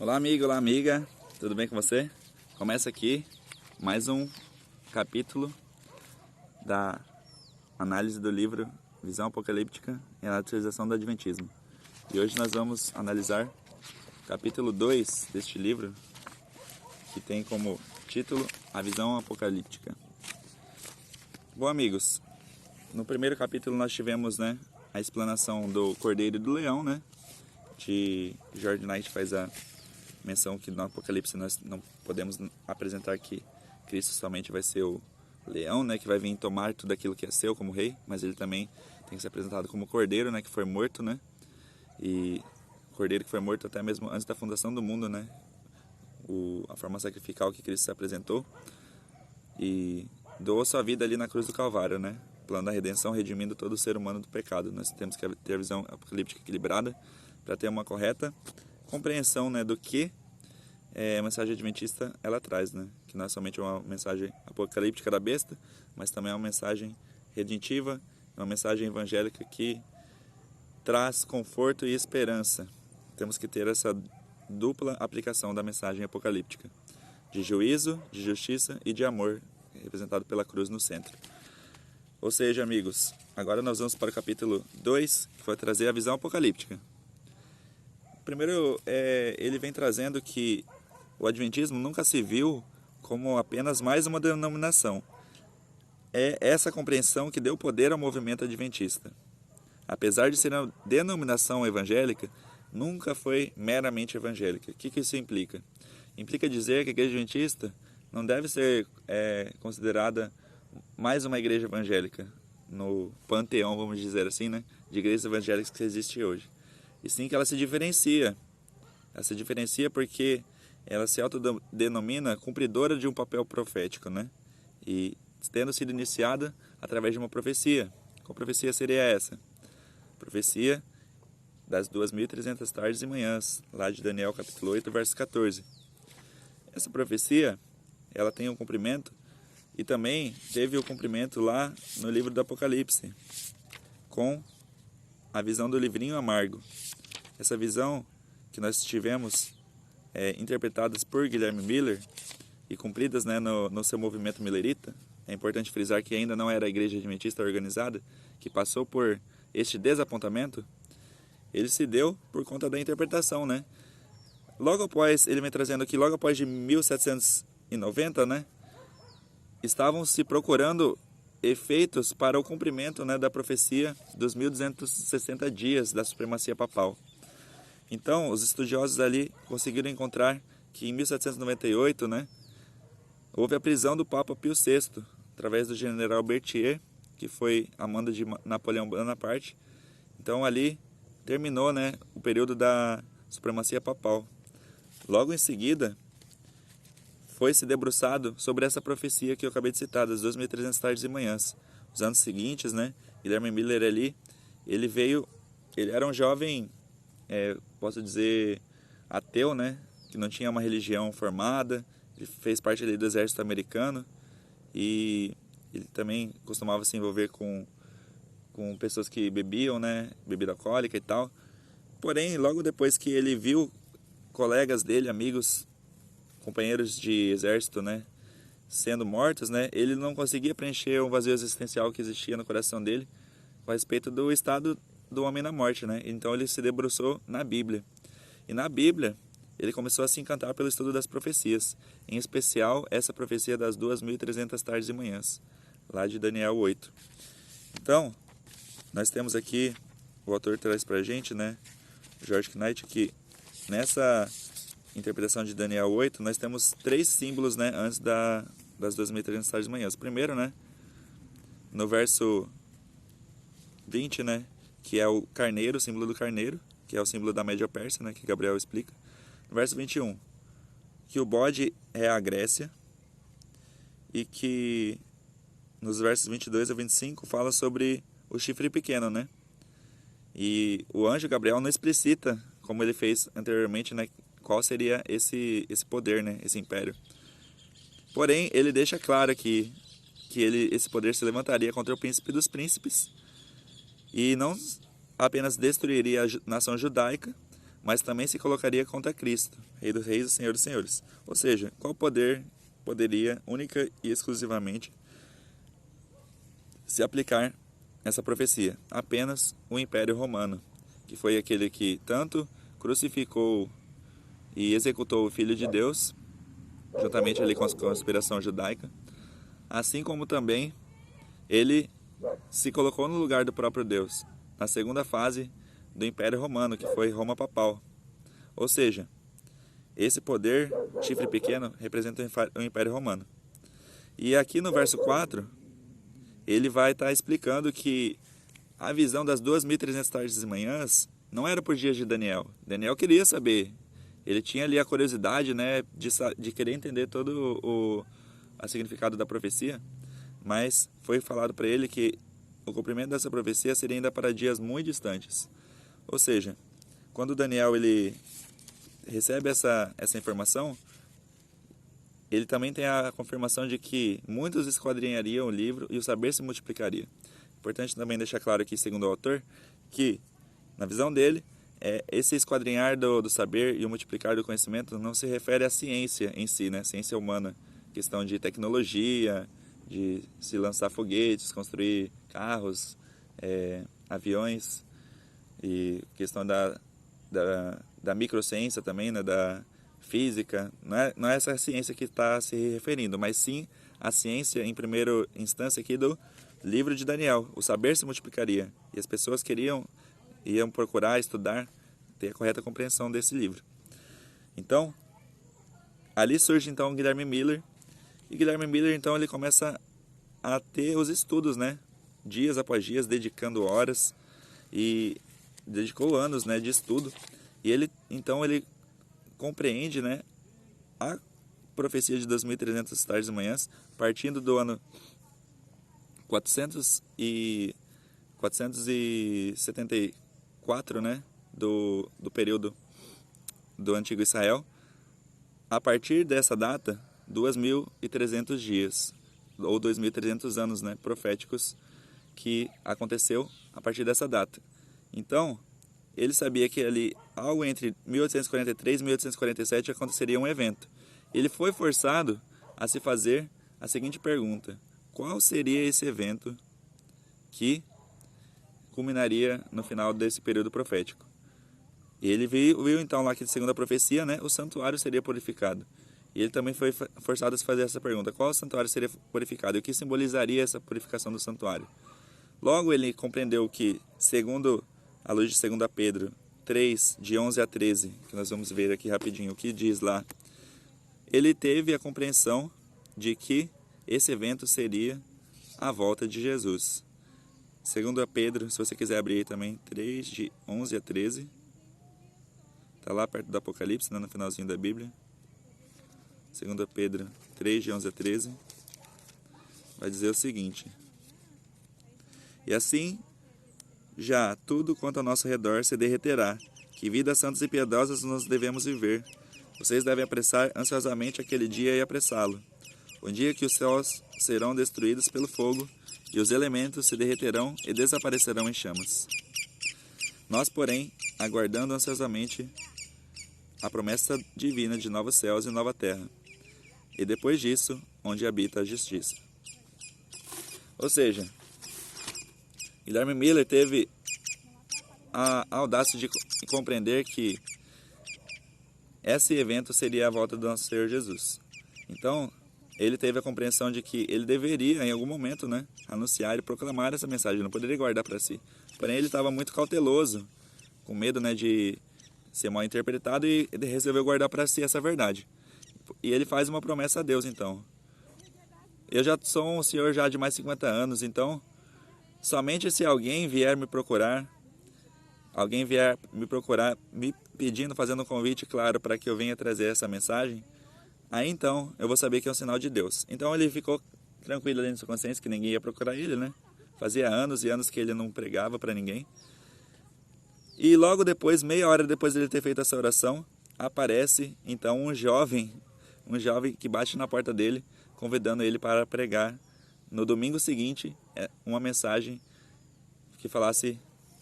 Olá amigo, olá amiga, tudo bem com você? Começa aqui mais um capítulo da análise do livro Visão Apocalíptica e a Atualização do Adventismo. E hoje nós vamos analisar o capítulo 2 deste livro, que tem como título A Visão Apocalíptica. Bom amigos, no primeiro capítulo nós tivemos a explanação do Cordeiro e do Leão, de George Knight faz a menção que no Apocalipse nós não podemos apresentar que Cristo somente vai ser o leão, que vai vir tomar tudo aquilo que é seu como rei, mas ele também tem que ser apresentado como cordeiro, que foi morto, e cordeiro que foi morto até mesmo antes da fundação do mundo, a forma sacrificial que Cristo se apresentou e doou sua vida ali na cruz do Calvário, plano da redenção, redimindo todo o ser humano do pecado. Nós temos que ter a visão apocalíptica equilibrada para ter uma correta compreensão do que a mensagem adventista ela traz, que não é somente uma mensagem apocalíptica da besta, mas também é uma mensagem redentiva, uma mensagem evangélica que traz conforto e esperança. Temos que ter essa dupla aplicação da mensagem apocalíptica, de juízo, de justiça e de amor, representado pela cruz no centro. Ou seja, amigos, agora nós vamos para o capítulo 2, que vai trazer a visão apocalíptica. Primeiro, ele vem trazendo que o Adventismo nunca se viu como apenas mais uma denominação. É essa compreensão que deu poder ao movimento adventista. Apesar de ser uma denominação evangélica, nunca foi meramente evangélica. O que isso implica? Implica dizer que a igreja adventista não deve ser considerada mais uma igreja evangélica no panteão, vamos dizer assim, de igrejas evangélicas que existe hoje. E sim que ela se diferencia. Ela se diferencia porque ela se autodenomina cumpridora de um papel profético, E tendo sido iniciada através de uma profecia. Qual profecia seria essa? Profecia das 2.300 tardes e manhãs, lá de Daniel capítulo 8, verso 14. Essa profecia, ela tem um cumprimento e também teve o cumprimento lá no livro do Apocalipse, com a visão do livrinho amargo. Essa visão que nós tivemos interpretadas por Guilherme Miller e cumpridas no seu movimento millerita. É importante frisar que ainda não era a igreja adventista organizada, que passou por este desapontamento. Ele se deu por conta da interpretação, Logo após, ele vem trazendo aqui, logo após de 1790, estavam se procurando efeitos para o cumprimento da profecia dos 1260 dias da supremacia papal. Então, os estudiosos ali conseguiram encontrar que em 1798, houve a prisão do Papa Pio VI, através do general Berthier, que foi a mando de Napoleão Bonaparte. Então, ali terminou o período da supremacia papal. Logo em seguida, foi se debruçado sobre essa profecia que eu acabei de citar, das 2.300 tardes e manhãs. Os anos seguintes, Guilherme Miller ali, ele era um jovem, posso dizer, ateu, que não tinha uma religião formada. Ele fez parte ali do exército americano e ele também costumava se envolver com pessoas que bebiam, bebida alcoólica e tal. Porém, logo depois que ele viu colegas dele, amigos, companheiros de exército, sendo mortos, ele não conseguia preencher o vazio existencial que existia no coração dele a respeito do estado do homem na morte, Então ele se debruçou na Bíblia. E na Bíblia, ele começou a se encantar pelo estudo das profecias, em especial essa profecia das 2.300 tardes e manhãs, lá de Daniel 8. Então, nós temos aqui, o autor traz pra gente, George Knight, que nessa interpretação de Daniel 8, nós temos 3 símbolos, antes das 2.300 tardes e manhãs. Primeiro, no verso 20, que é o carneiro, o símbolo do carneiro, que é o símbolo da Média-Pérsia, que Gabriel explica. No verso 21, que o bode é a Grécia, e que nos versos 22 a 25 fala sobre o chifre pequeno, E o anjo Gabriel não explicita, como ele fez anteriormente, qual seria esse poder, esse império. Porém, ele deixa claro que esse poder se levantaria contra o príncipe dos príncipes e não apenas destruiria a nação judaica, mas também se colocaria contra Cristo, Rei dos Reis e Senhor dos Senhores. Ou seja, qual poder poderia única e exclusivamente se aplicar essa profecia? Apenas o Império Romano, que foi aquele que tanto crucificou e executou o Filho de Deus, juntamente ali com a conspiração judaica, assim como também ele se colocou no lugar do próprio Deus, na segunda fase do Império Romano, que foi Roma Papal. Ou seja, esse poder, chifre pequeno, representa o Império Romano. E aqui no verso 4, ele vai estar explicando que a visão das 2.300 tardes e manhãs não era por dias de Daniel. Daniel queria saber. Ele tinha ali a curiosidade, né, de querer entender todo o significado da profecia, mas foi falado para ele que o cumprimento dessa profecia seria ainda para dias muito distantes. Ou seja, quando Daniel ele recebe essa informação, ele também tem a confirmação de que muitos esquadrinhariam o livro e o saber se multiplicaria. Importante também deixar claro aqui, segundo o autor, que na visão dele, esse esquadrinhar do saber e o multiplicar do conhecimento não se refere à ciência em si, né? Ciência humana, questão de tecnologia, de se lançar foguetes, construir carros, aviões, e questão da microciência também, né? Da física. Não é essa ciência que está se referindo, mas sim a ciência, em primeira instância, aqui do livro de Daniel. O saber se multiplicaria e as pessoas iam procurar estudar, ter a correta compreensão desse livro. Então, ali surge então Guilherme Miller, e Guilherme Miller então ele começa a ter os estudos, né, dias após dias, dedicando horas, e dedicou anos, né, de estudo, e ele compreende, né, a profecia de 2.300 tardes e manhãs, partindo do ano 474, né, do período do Antigo Israel. A partir dessa data, 2.300 dias, ou 2.300 anos, né, proféticos, que aconteceu a partir dessa data. Então, ele sabia que ali, algo entre 1843 e 1847, aconteceria um evento. Ele foi forçado a se fazer a seguinte pergunta: qual seria esse evento que culminaria no final desse período profético? E ele viu então lá que, segundo a profecia, né, o santuário seria purificado. E ele também foi forçado a se fazer essa pergunta: qual santuário seria purificado? E o que simbolizaria essa purificação do santuário? Logo ele compreendeu que, segundo a luz de 2 Pedro 3, de 11 a 13, que nós vamos ver aqui rapidinho o que diz lá, ele teve a compreensão de que esse evento seria a volta de Jesus. 2 Pedro, se você quiser abrir aí também, 3, de 11 a 13. Está lá perto do Apocalipse, né, no finalzinho da Bíblia. 2 Pedro 3, de 11 a 13. Vai dizer o seguinte: e assim, já tudo quanto ao nosso redor se derreterá. Que vidas santas e piedosas nós devemos viver. Vocês devem apressar ansiosamente aquele dia e apressá-lo. O dia que os céus serão destruídos pelo fogo, e os elementos se derreterão e desaparecerão em chamas. Nós, porém, aguardando ansiosamente a promessa divina de novos céus e nova terra, e depois disso, onde habita a justiça. Ou seja, Guilherme Miller teve a audácia de compreender que esse evento seria a volta do nosso Senhor Jesus. Então, ele teve a compreensão de que ele deveria, em algum momento, né, anunciar e proclamar essa mensagem, não poderia guardar para si. Porém, ele estava muito cauteloso, com medo, né, de ser mal interpretado, e ele resolveu guardar para si essa verdade. E ele faz uma promessa a Deus, então: eu já sou um senhor já de mais de 50 anos, então somente se alguém vier me procurar, me pedindo, fazendo um convite, claro, para que eu venha trazer essa mensagem, aí então eu vou saber que é um sinal de Deus. Então ele ficou tranquilo ali na sua consciência que ninguém ia procurar ele, né? Fazia anos e anos que ele não pregava para ninguém. E logo depois, meia hora depois de ele ter feito essa oração, aparece então um jovem que bate na porta dele, convidando ele para pregar no domingo seguinte uma mensagem que falasse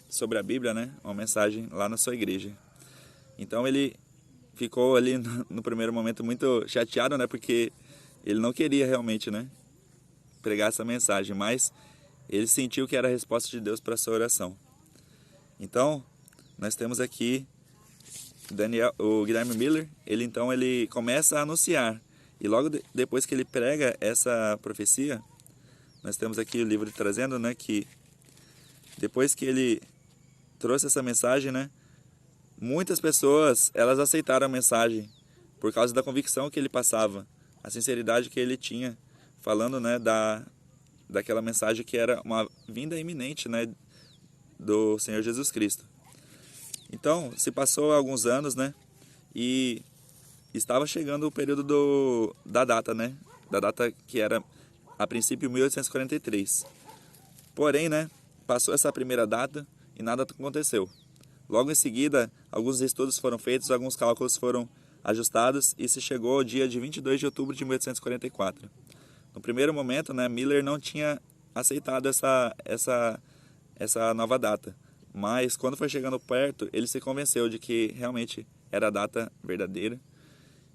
sobre a Bíblia, né? Uma mensagem lá na sua igreja. Então ele ficou ali no primeiro momento muito chateado, né? Porque ele não queria realmente, né, pregar essa mensagem, mas ele sentiu que era a resposta de Deus para a sua oração. Então, nós temos aqui o Guilherme Miller, ele começa a anunciar. E logo depois que ele prega essa profecia, nós temos aqui o livro trazendo, né, que depois que ele trouxe essa mensagem, né, muitas pessoas, elas aceitaram a mensagem por causa da convicção que ele passava, a sinceridade que ele tinha, falando, né, daquela mensagem que era uma vinda iminente, né, do Senhor Jesus Cristo. Então, se passou alguns anos, né, e estava chegando o período da data, né, da data que era, a princípio, 1843. Porém, né, passou essa primeira data e nada aconteceu. Logo em seguida, alguns estudos foram feitos, alguns cálculos foram ajustados e se chegou ao dia de 22 de outubro de 1844. No primeiro momento, né, Miller não tinha aceitado essa nova data, mas quando foi chegando perto, ele se convenceu de que realmente era a data verdadeira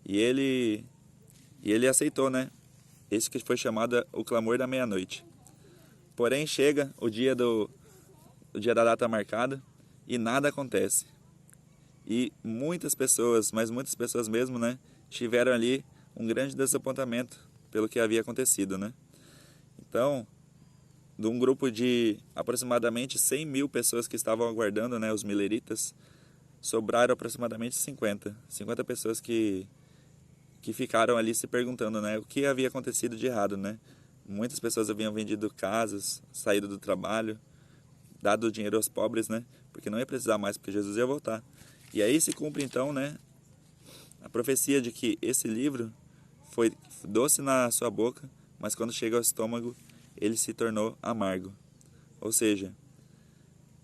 e ele aceitou, né, esse que foi chamado o clamor da meia-noite. Porém, chega o dia da data marcada e nada acontece. E muitas pessoas, mas muitas pessoas mesmo, né, tiveram ali um grande desapontamento pelo que havia acontecido, né. Então, de um grupo de aproximadamente 100 mil pessoas que estavam aguardando, né, os milleritas, sobraram aproximadamente 50 pessoas que ficaram ali se perguntando, né, o que havia acontecido de errado, né. Muitas pessoas haviam vendido casas, saído do trabalho, dado dinheiro aos pobres, né, porque não ia precisar mais, porque Jesus ia voltar. E aí se cumpre então, né, a profecia de que esse livro foi doce na sua boca, mas quando chega ao estômago, ele se tornou amargo. Ou seja,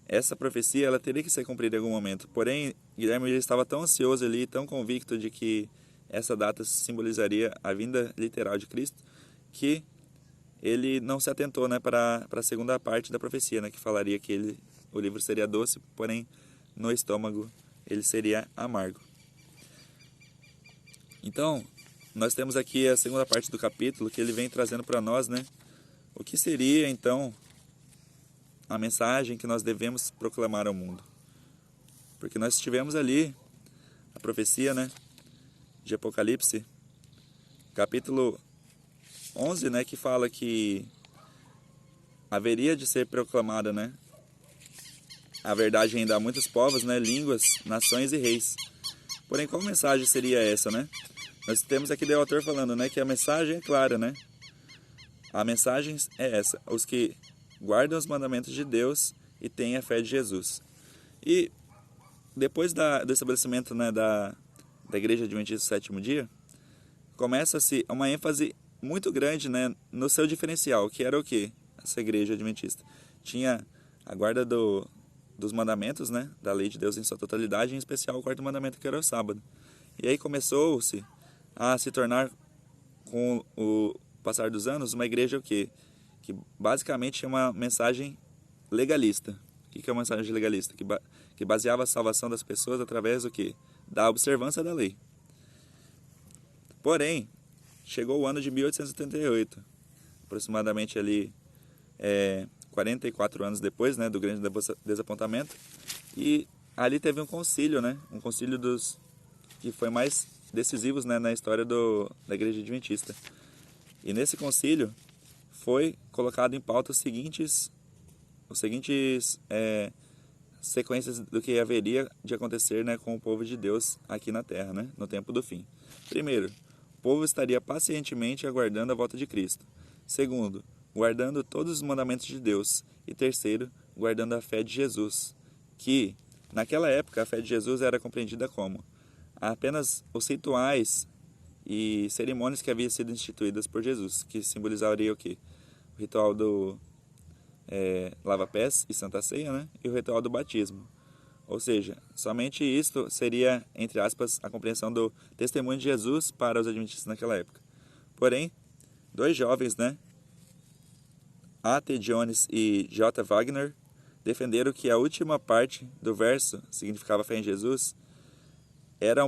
essa profecia ela teria que ser cumprida em algum momento. Porém, Guilherme estava tão ansioso ali, tão convicto de que essa data simbolizaria a vinda literal de Cristo, que ele não se atentou, né, para a segunda parte da profecia, né, que falaria que o livro seria doce, porém no estômago ele seria amargo. Então, nós temos aqui a segunda parte do capítulo que ele vem trazendo para nós, né, o que seria então a mensagem que nós devemos proclamar ao mundo. Porque nós tivemos ali a profecia, né, de Apocalipse, capítulo 11, né, que fala que haveria de ser proclamada, né, a verdade ainda a muitos povos, né, línguas, nações e reis. Porém, qual mensagem seria essa, né? Nós temos aqui o autor falando, né, que a mensagem é clara, né? A mensagem é essa: os que guardam os mandamentos de Deus e têm a fé de Jesus. E depois do estabelecimento, né, da Igreja Adventista do Sétimo Dia, começa-se uma ênfase muito grande, né, no seu diferencial, que era o quê? Essa Igreja Adventista tinha a guarda dos mandamentos, né, da lei de Deus em sua totalidade, em especial o quarto mandamento, que era o sábado. E aí começou-se a se tornar, com o passar dos anos, uma igreja o quê? Que basicamente tinha uma mensagem legalista. O que é uma mensagem legalista? Que baseava a salvação das pessoas através do quê? Da observância da lei. Porém, chegou o ano de 1878, aproximadamente ali 44 anos depois, né, do grande desapontamento, e ali teve um concílio, né, um concílio que foi mais decisivos, né, na história da Igreja Adventista. E nesse concílio foi colocado em pauta os seguintes sequências do que haveria de acontecer, né, com o povo de Deus aqui na Terra, né, no tempo do fim. Primeiro, o povo estaria pacientemente aguardando a volta de Cristo. Segundo, guardando todos os mandamentos de Deus. E terceiro, guardando a fé de Jesus, que naquela época a fé de Jesus era compreendida como apenas os rituais e cerimônias que haviam sido instituídas por Jesus, que simbolizaria o quê? O ritual do lava-pés e Santa Ceia, né? E o ritual do batismo. Ou seja, somente isto seria, entre aspas, a compreensão do testemunho de Jesus para os adventistas naquela época. Porém, dois jovens, né, A.T. Jones e J. Wagner, defenderam que a última parte do verso, significava fé em Jesus, ela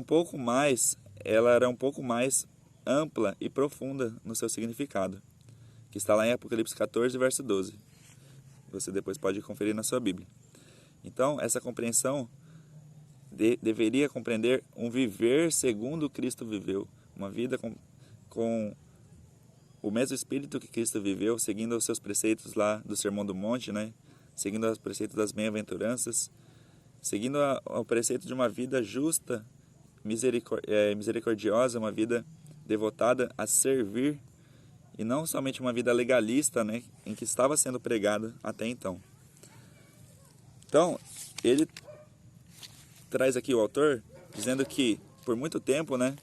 era um pouco mais ampla e profunda no seu significado, que está lá em Apocalipse 14, verso 12. Você depois pode conferir na sua Bíblia. Então, essa compreensão deveria compreender um viver segundo Cristo viveu, uma vida com o mesmo espírito que Cristo viveu, seguindo os seus preceitos lá do Sermão do Monte, né? Seguindo os preceitos das bem-aventuranças, seguindo o preceito de uma vida justa, misericordiosa, uma vida devotada a servir, e não somente uma vida legalista, né, em que estava sendo pregada até então. Então, ele traz aqui o autor dizendo que por muito tempo, né,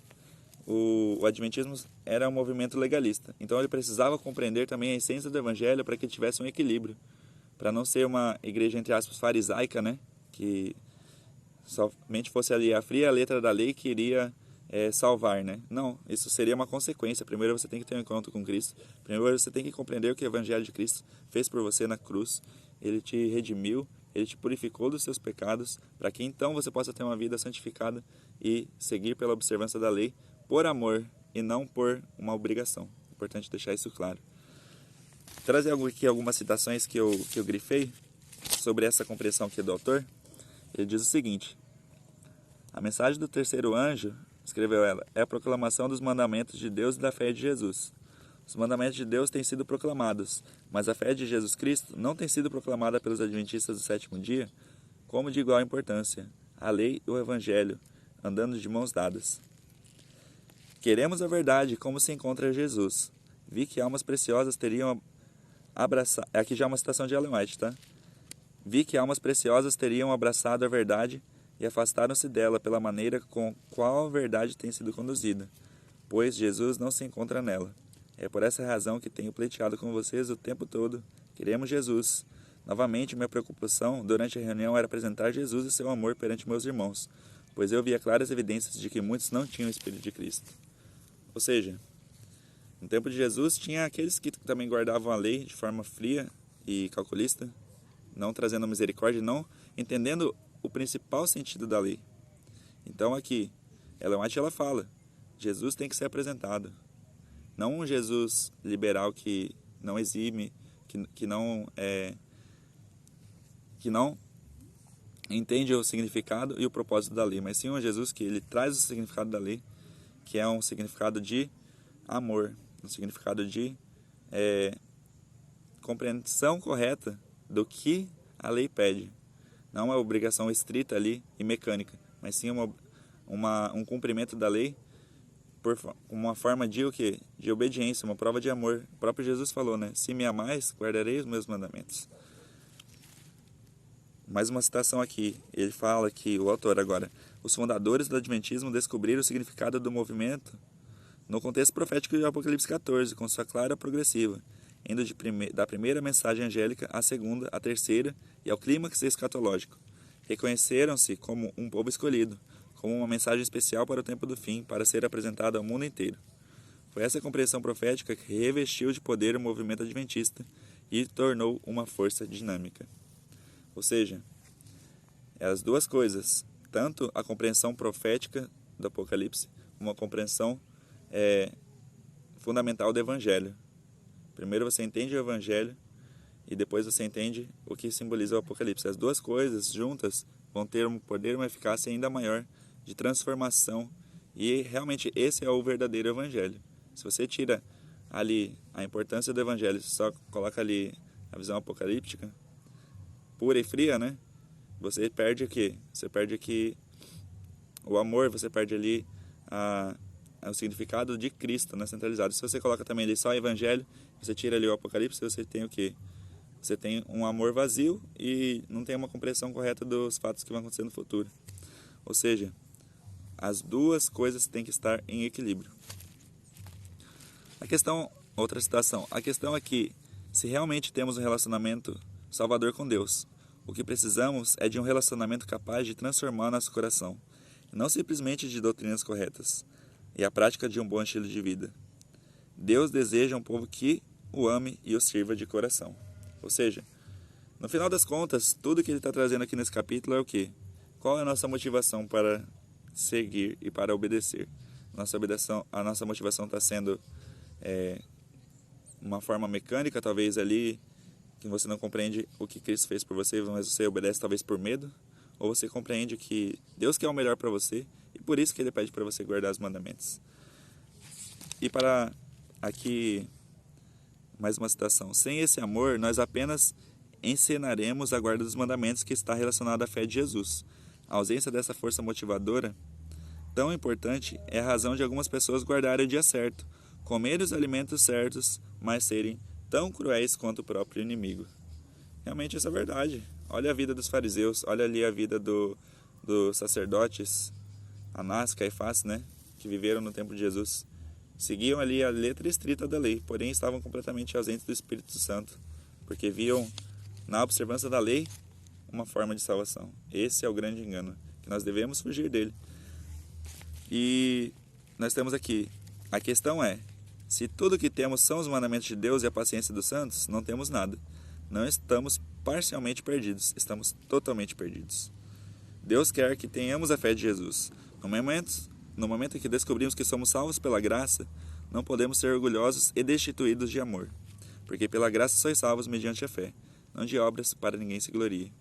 o adventismo era um movimento legalista. Então ele precisava compreender também a essência do evangelho para que tivesse um equilíbrio, para não ser uma igreja, entre aspas, farisaica, né, que somente fosse ali a fria letra da lei que iria salvar, né? Não, isso seria uma consequência. Primeiro você tem que ter um encontro com Cristo. Primeiro você tem que compreender o que o evangelho de Cristo fez por você na cruz. Ele te redimiu, ele te purificou dos seus pecados, para que então você possa ter uma vida santificada e seguir pela observância da lei por amor e não por uma obrigação. Importante deixar isso claro. Trazer aqui algumas citações que eu grifei sobre essa compreensão aqui do autor. Ele diz o seguinte: a mensagem do terceiro anjo, escreveu ela, é a proclamação dos mandamentos de Deus e da fé de Jesus. Os mandamentos de Deus têm sido proclamados, mas a fé de Jesus Cristo não tem sido proclamada pelos adventistas do sétimo dia como de igual importância. A lei e o evangelho, andando de mãos dadas. Queremos a verdade como se encontra Jesus. Vi que almas preciosas teriam abraçado... Aqui já é uma citação de Ellen White, tá? Vi que almas preciosas teriam abraçado a verdade e afastaram-se dela pela maneira com qual a verdade tem sido conduzida, pois Jesus não se encontra nela. É por essa razão que tenho pleiteado com vocês o tempo todo. Queremos Jesus. Novamente, minha preocupação durante a reunião era apresentar Jesus e seu amor perante meus irmãos, pois eu via claras evidências de que muitos não tinham o Espírito de Cristo. Ou seja, no tempo de Jesus tinha aqueles que também guardavam a lei de forma fria e calculista, não trazendo misericórdia, não entendendo o principal sentido da lei. Então aqui, Ellen White ela fala, Jesus tem que ser apresentado. Não um Jesus liberal que não exime, que não entende o significado e o propósito da lei, mas sim um Jesus que ele traz o significado da lei, que é um significado de amor, um significado de compreensão correta do que a lei pede. Não uma obrigação estrita ali e mecânica, mas sim um cumprimento da lei por uma forma de o quê? De obediência, uma prova de amor. O próprio Jesus falou, né? Se me amais, guardarei os meus mandamentos. Mais uma citação aqui. Ele fala que, o autor agora, os fundadores do Adventismo descobriram o significado do movimento no contexto profético de Apocalipse 14, com sua clara progressiva, indo da primeira mensagem angélica à segunda, à terceira e ao clímax escatológico. Reconheceram-se como um povo escolhido, como uma mensagem especial para o tempo do fim, para ser apresentada ao mundo inteiro. Foi essa compreensão profética que revestiu de poder o movimento adventista e tornou uma força dinâmica. Ou seja, as duas coisas, tanto a compreensão profética do Apocalipse, como a compreensão fundamental do Evangelho. Primeiro você entende o Evangelho e depois você entende o que simboliza o Apocalipse. As duas coisas juntas vão ter um poder e uma eficácia ainda maior de transformação, e realmente esse é o verdadeiro Evangelho. Se você tira ali a importância do Evangelho, só coloca ali a visão apocalíptica, pura e fria, né? Você perde o quê? Você perde aqui o amor, você perde ali o significado de Cristo, né, centralizado. Se você coloca também ali só o Evangelho, você tira ali o Apocalipse, você tem o quê? Você tem um amor vazio e não tem uma compreensão correta dos fatos que vão acontecer no futuro. Ou seja, as duas coisas têm que estar em equilíbrio. Outra citação, a questão é que, se realmente temos um relacionamento salvador com Deus, o que precisamos é de um relacionamento capaz de transformar nosso coração, e não simplesmente de doutrinas corretas, e a prática de um bom estilo de vida. Deus deseja um povo que o ame e o sirva de coração. Ou seja, no final das contas, tudo que ele está trazendo aqui nesse capítulo é o quê? Qual é a nossa motivação para seguir e para obedecer. A nossa motivação está sendo uma forma mecânica, talvez ali, que você não compreende o que Cristo fez por você, mas você obedece talvez por medo, ou você compreende que Deus quer o melhor para você e por isso que Ele pede para você guardar os mandamentos. E para aqui, mais uma citação: sem esse amor, nós apenas encenaremos a guarda dos mandamentos, que está relacionada à fé de Jesus. A ausência dessa força motivadora tão importante é a razão de algumas pessoas guardarem o dia certo, comerem os alimentos certos, mas serem tão cruéis quanto o próprio inimigo. Realmente isso é verdade. Olha a vida dos fariseus, olha ali a vida dos sacerdotes, Anás, Caifás, né, que viveram no tempo de Jesus. Seguiam ali a letra estrita da lei, porém estavam completamente ausentes do Espírito Santo, porque viam na observância da lei uma forma de salvação. Esse é o grande engano, que nós devemos fugir dele. E nós temos aqui, a questão é, se tudo que temos são os mandamentos de Deus e a paciência dos santos, não temos nada. Não estamos parcialmente perdidos, estamos totalmente perdidos. Deus quer que tenhamos a fé de Jesus. No momento em que descobrimos que somos salvos pela graça, não podemos ser orgulhosos e destituídos de amor, porque pela graça sois salvos mediante a fé, não de obras, para ninguém se glorie.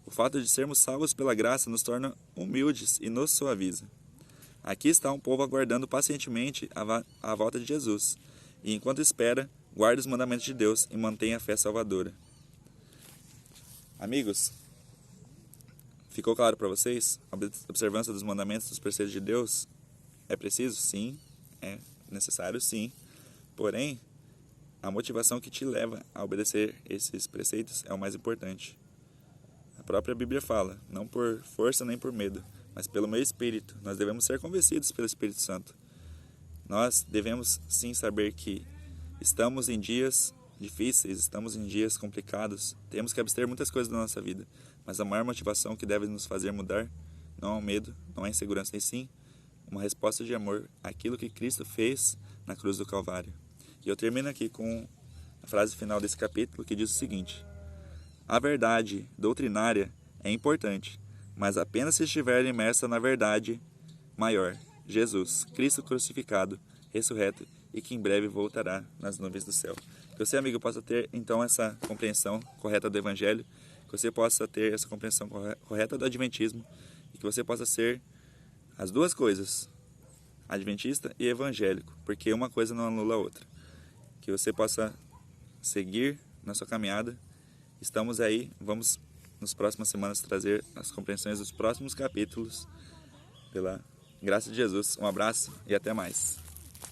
O fato de sermos salvos pela graça nos torna humildes e nos suaviza. Aqui está um povo aguardando pacientemente a volta de Jesus, e enquanto espera, guarda os mandamentos de Deus e mantém a fé salvadora. Amigos, ficou claro para vocês? A observância dos mandamentos, dos preceitos de Deus é preciso? Sim. É necessário? Sim. Porém, a motivação que te leva a obedecer esses preceitos é o mais importante. A própria Bíblia fala, não por força nem por medo, mas pelo meu Espírito. Nós devemos ser convencidos pelo Espírito Santo. Nós devemos sim saber que estamos em dias difíceis, estamos em dias complicados, temos que abster muitas coisas da nossa vida, mas a maior motivação que deve nos fazer mudar não é o medo, não é a insegurança, e sim uma resposta de amor àquilo que Cristo fez na cruz do Calvário. E eu termino aqui com a frase final desse capítulo, que diz o seguinte: a verdade doutrinária é importante, mas apenas se estiver imersa na verdade maior, Jesus, Cristo crucificado, ressurreto e que em breve voltará nas nuvens do céu. Que você, amigo, possa ter então essa compreensão correta do Evangelho, que você possa ter essa compreensão correta do Adventismo e que você possa ser as duas coisas, adventista e evangélico, porque uma coisa não anula a outra. Que você possa seguir na sua caminhada. Estamos aí, vamos nas próximas semanas trazer as compreensões dos próximos capítulos, pela graça de Jesus. Um abraço e até mais.